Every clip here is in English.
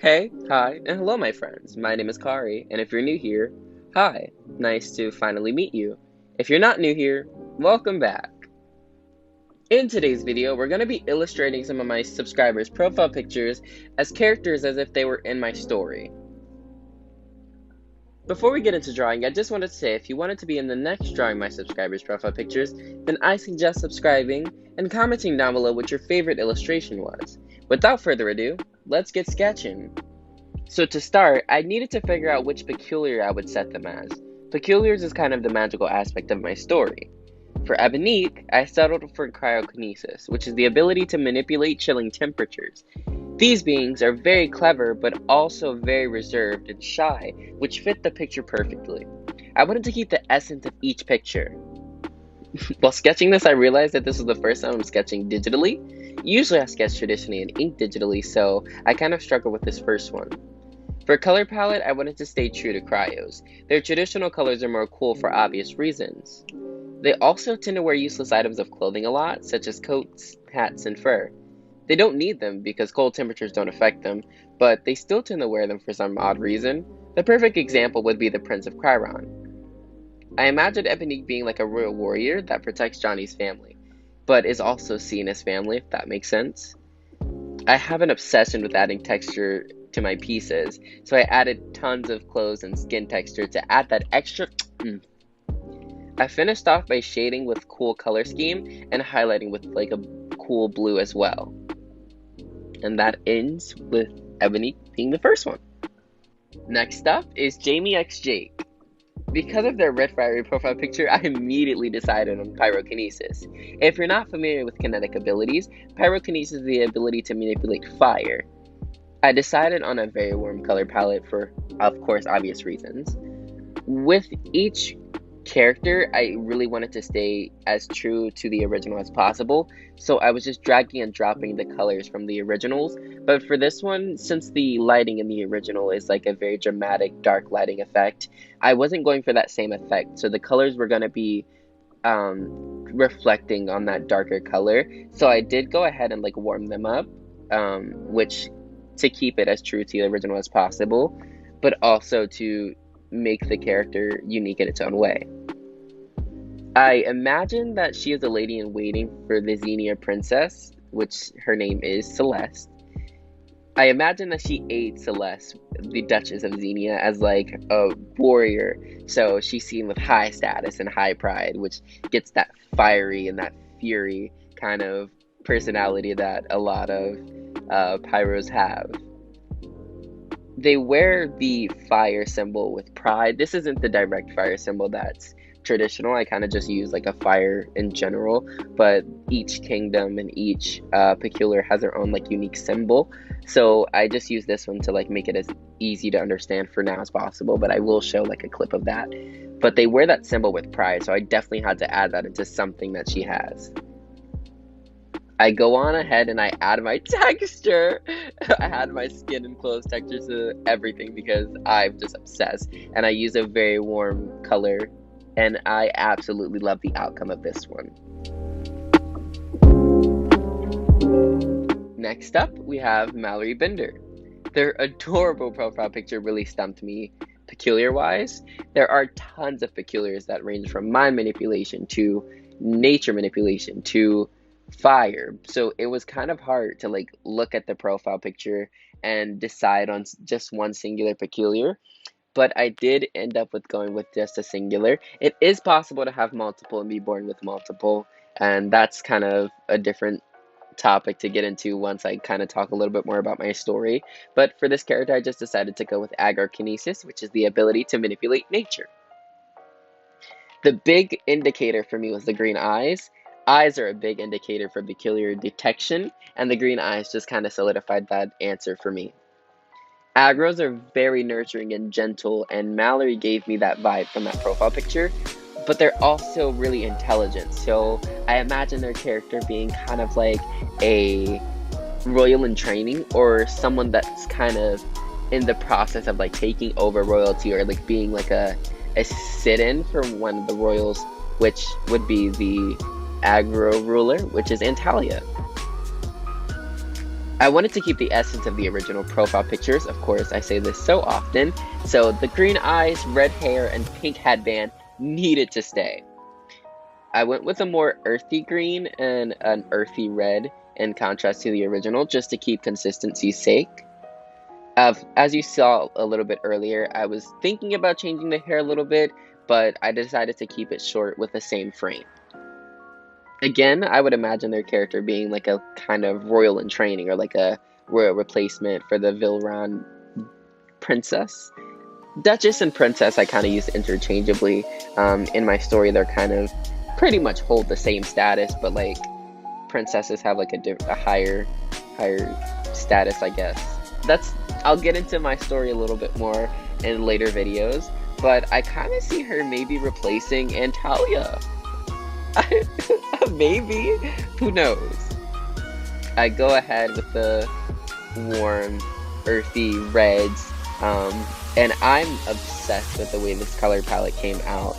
Hey, hi, and hello, my friends. My name is Kari, and if you're new here, hi, nice to finally meet you. If you're not new here, welcome back. In today's video, we're going to be illustrating some of my subscribers' profile pictures as characters as if they were in my story. Before we get into drawing, I just wanted to say if you wanted to be in the next drawing my subscribers' profile pictures, then I suggest subscribing and commenting down below what your favorite illustration was. Without further ado, let's get sketching. So to start, I needed to figure out which peculiar I would set them as. Peculiars is kind of the magical aspect of my story. For Ebonique, I settled for Cryokinesis, which is the ability to manipulate chilling temperatures. These beings are very clever, but also very reserved and shy, which fit the picture perfectly. I wanted to keep the essence of each picture. While sketching this, I realized that this was the first time I'm sketching digitally. Usually I sketch traditionally in ink digitally, so I kind of struggled with this first one. For color palette, I wanted to stay true to Cryos. Their traditional colors are more cool for obvious reasons. They also tend to wear useless items of clothing a lot, such as coats, hats, and fur. They don't need them because cold temperatures don't affect them, but they still tend to wear them for some odd reason. The perfect example would be the Prince of Chiron. I imagined Ebonique being like a royal warrior that protects Johnny's family, but is also seen as family, if that makes sense. I have an obsession with adding texture to my pieces, so I added tons of clothes and skin texture to add that extra I finished off by shading with cool color scheme and highlighting with like a cool blue as well. And that ends with Ebony being the first one. Next up is Jamie X Jake. Because of their red fiery profile picture, I immediately decided on Pyrokinesis. If you're not familiar with kinetic abilities, Pyrokinesis is the ability to manipulate fire. I decided on a very warm color palette for, of course, obvious reasons. With each character, I really wanted to stay as true to the original as possible, so I was just dragging and dropping the colors from the originals. But for this one, since the lighting in the original is like a very dramatic dark lighting effect, I wasn't going for that same effect, so the colors were going to be reflecting on that darker color. So I did go ahead and like warm them up, which to keep it as true to the original as possible, but also to make the character unique in its own way. I imagine that she is a lady in waiting for the Xenia princess, which her name is Celeste. I imagine that she aids Celeste, the Duchess of Xenia, as like a warrior, so she's seen with high status and high pride, which gets that fiery and that fury kind of personality that a lot of pyros have. They wear the fire symbol with pride. This isn't the direct fire symbol that's traditional. I kind of just use like a fire in general, but each kingdom and each peculiar has their own like unique symbol. So I just use this one to like make it as easy to understand for now as possible, but I will show like a clip of that. But they wear that symbol with pride, so I definitely had to add that into something that she has. I go on ahead and I add my texture. I add my skin and clothes texture to everything because I'm just obsessed. And I use a very warm color, and I absolutely love the outcome of this one. Next up, we have Mallory Bender. Their adorable profile picture really stumped me peculiar-wise. There are tons of peculiars that range from mind manipulation to nature manipulation to fire, so it was kind of hard to like look at the profile picture and decide on just one singular peculiar, but I did end up with going with just a singular. It is possible to have multiple and be born with multiple, and that's kind of a different topic to get into once I kind of talk a little bit more about my story. But for this character, I just decided to go with Pyrokinesis, which is the ability to manipulate nature. The big indicator for me was the green eyes. Eyes are a big indicator for peculiar detection, and the green eyes just kind of solidified that answer for me. Agros are very nurturing and gentle, and Mallory gave me that vibe from that profile picture, but they're also really intelligent, so I imagine their character being kind of like a royal in training, or someone that's kind of in the process of like taking over royalty, or like being like a sit-in for one of the royals, which would be the Agro ruler, which is Antalya. I wanted to keep the essence of the original profile pictures, of course, I say this so often, so the green eyes, red hair, and pink headband needed to stay. I went with a more earthy green and an earthy red in contrast to the original, just to keep consistency's sake. As you saw a little bit earlier, I was thinking about changing the hair a little bit, but I decided to keep it short with the same frame. Again, I would imagine their character being like a kind of royal in training, or like a royal replacement for the Vilran princess. Duchess and princess I kind of use interchangeably. In my story, they're kind of pretty much hold the same status, but like princesses have like a higher status, I guess. I'll get into my story a little bit more in later videos, but I kind of see her maybe replacing Antalya. Maybe, who knows? I go ahead with the warm, earthy reds, and I'm obsessed with the way this color palette came out.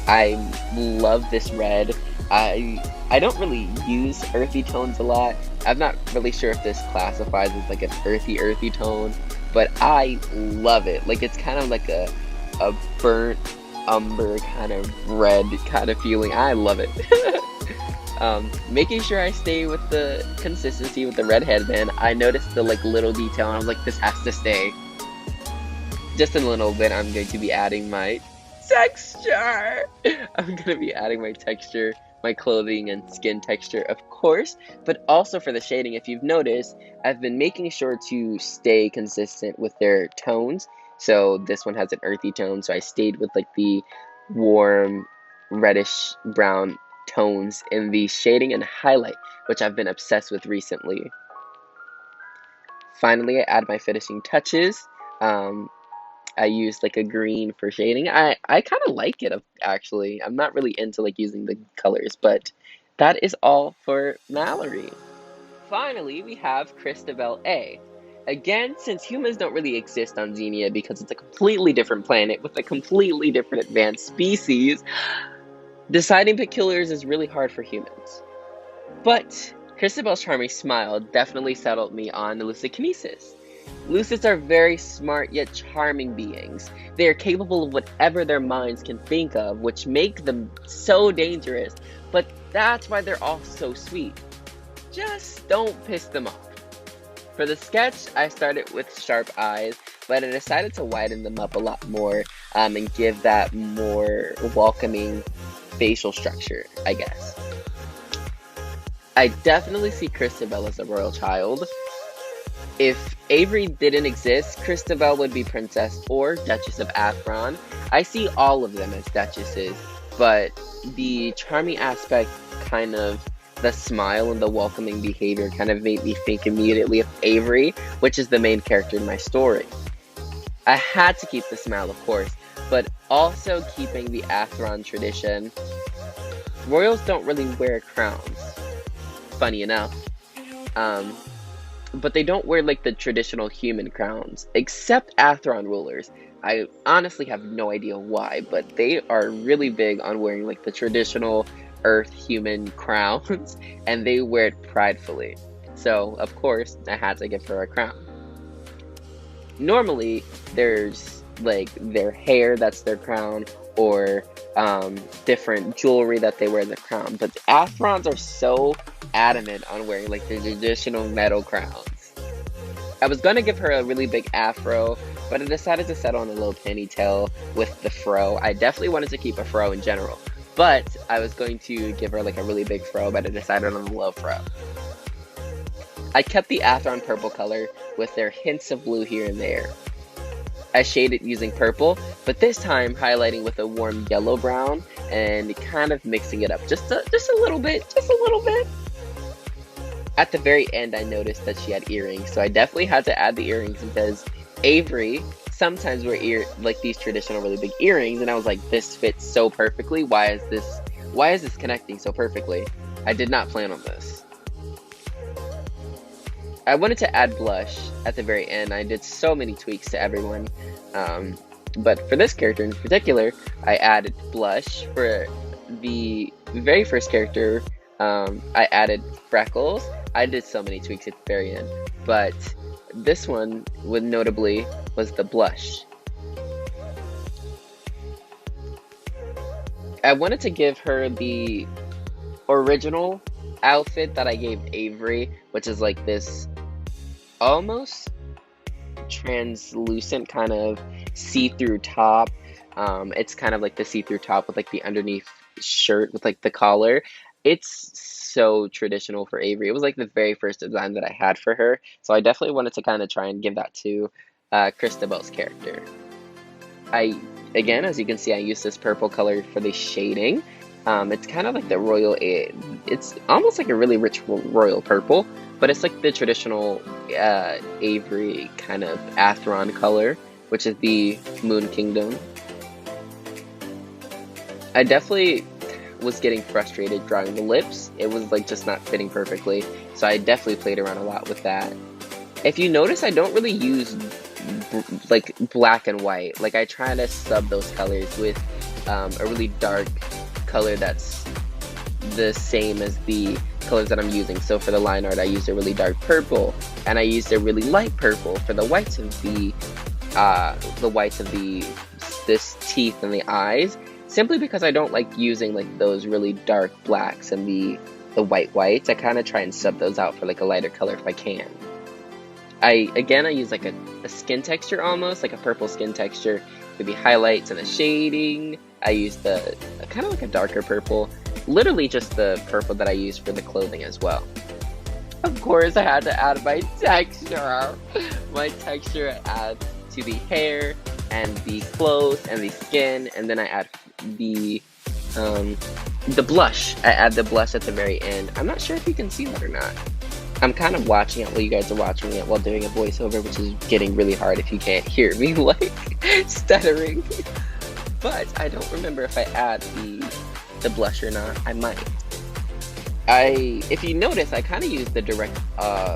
I love this red. I don't really use earthy tones a lot. I'm not really sure if this classifies as like an earthy tone, but I love it. Like, it's kind of like a burnt umber kind of red kind of feeling. I love it. Making sure I stay with the consistency with the red headband. I noticed the like little detail and I was like, this has to stay. Just in a little bit, I'm going to be adding my texture. I'm going to be adding my texture, my clothing and skin texture, of course, but also for the shading. If you've noticed, I've been making sure to stay consistent with their tones. So this one has an earthy tone, so I stayed with like the warm reddish brown tones in the shading and highlight, which I've been obsessed with recently. Finally, I add my finishing touches. I used like a green for shading. I kind of like it, actually. I'm not really into like using the colors, but that is all for Mallory. Finally, we have Christabel A. Again, since humans don't really exist on Xenia because it's a completely different planet with a completely different advanced species, deciding peculiars is really hard for humans. But Christabel's charming smile definitely settled me on Pyrokinesis. Lucids are very smart yet charming beings. They are capable of whatever their minds can think of, which make them so dangerous, but that's why they're all so sweet. Just don't piss them off. For the sketch, I started with sharp eyes, but I decided to widen them up a lot more and give that more welcoming facial structure, I guess. I definitely see Christabel as a royal child. If Avery didn't exist, Christabel would be Princess or Duchess of Athron. I see all of them as Duchesses, but the charming aspect, kind of the smile and the welcoming behavior, kind of made me think immediately of Avery, which is the main character in my story. I had to keep the smile, of course, but also keeping the Athron tradition. Royals don't really wear crowns, funny enough. But they don't wear like the traditional human crowns, except Athron rulers. I honestly have no idea why, but they are really big on wearing like the traditional Earth human crowns, and they wear it pridefully. So, of course, I had to give her a crown. Normally, there's like their hair that's their crown, or different jewelry that they wear as a crown, but the Athrons are so adamant on wearing like the traditional metal crowns. I was gonna give her a really big afro, but I decided to settle on a little ponytail with the fro. I definitely wanted to keep a fro in general, but I was going to give her like a really big fro, but I decided on a low fro. I kept the Athron purple color with their hints of blue here and there. I shaded using purple, but this time highlighting with a warm yellow brown and kind of mixing it up just a little bit. At the very end, I noticed that she had earrings, so I definitely had to add the earrings because Avery sometimes wear like these traditional really big earrings, and I was like, this fits so perfectly. Why is this connecting so perfectly? I did not plan on this. I wanted to add blush at the very end. I did so many tweaks to everyone, but for this character in particular, I added blush. For the very first character, I added freckles, I did so many tweaks at the very end, but this one, notably, was the blush. I wanted to give her the original outfit that I gave Avery, which is like this almost translucent kind of see-through top. It's kind of like the see-through top with like the underneath shirt with like the collar. It's so traditional for Avery. It was like the very first design that I had for her, so I definitely wanted to kind of try and give that to Christabel's character. Again, as you can see, I used this purple color for the shading. It's kind of like the royal, it's almost like a really rich royal purple, but it's like the traditional Avery kind of Atheron color, which is the Moon Kingdom. I definitely was getting frustrated drawing the lips. It was like just not fitting perfectly, so I definitely played around a lot with that. If you notice, I don't really use like black and white. Like I try to sub those colors with a really dark color that's the same as the colors that I'm using. So for the line art, I used a really dark purple, and I used a really light purple for the whites of this teeth and the eyes, simply because I don't like using like those really dark blacks and the white whites. I kind of try and sub those out for like a lighter color if I can. I use like a skin texture, almost like a purple skin texture with the highlights and the shading. I used the kind of like a darker purple, literally just the purple that I used for the clothing as well. Of course, I had to add my texture. My texture I add to the hair and the clothes and the skin, and then I add the blush. I add the blush at the very end. I'm not sure if you can see that or not. I'm kind of watching it while you guys are watching it while doing a voiceover, which is getting really hard if you can't hear me like stuttering. But I don't remember if I add the blush or not. I might. If you notice, I kind of used the direct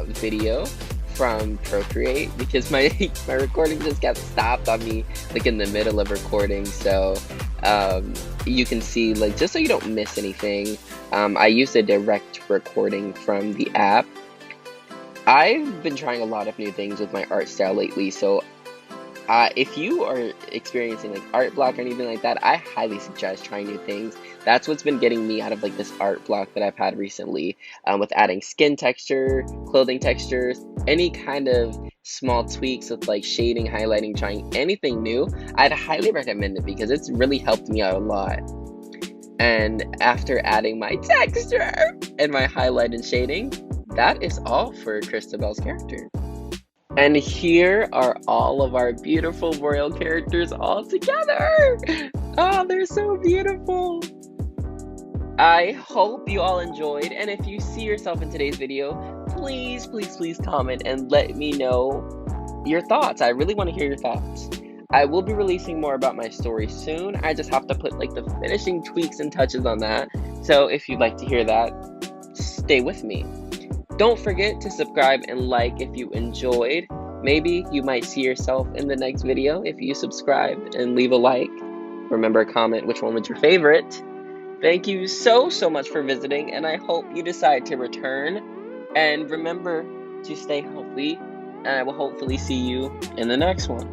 video from Procreate because my recording just got stopped on me like in the middle of recording. So you can see, like, just so you don't miss anything, I used a direct recording from the app. I've been trying a lot of new things with my art style lately, so if you are experiencing like art block or anything like that, I highly suggest trying new things. That's what's been getting me out of like this art block that I've had recently, with adding skin texture, clothing textures, any kind of small tweaks with like shading, highlighting, trying anything new. I'd highly recommend it because it's really helped me out a lot. And after adding my texture and my highlight and shading, that is all for Christabel's character. And here are all of our beautiful royal characters all together. Oh, they're so beautiful. I hope you all enjoyed, and if you see yourself in today's video, please, please, please comment and let me know your thoughts. I really want to hear your thoughts. I will be releasing more about my story soon. I just have to put like the finishing tweaks and touches on that. So if you'd like to hear that, stay with me. Don't forget to subscribe and like if you enjoyed. Maybe you might see yourself in the next video if you subscribe and leave a like. Remember, comment which one was your favorite. Thank you so much for visiting, and I hope you decide to return. And remember to stay healthy, and I will hopefully see you in the next one.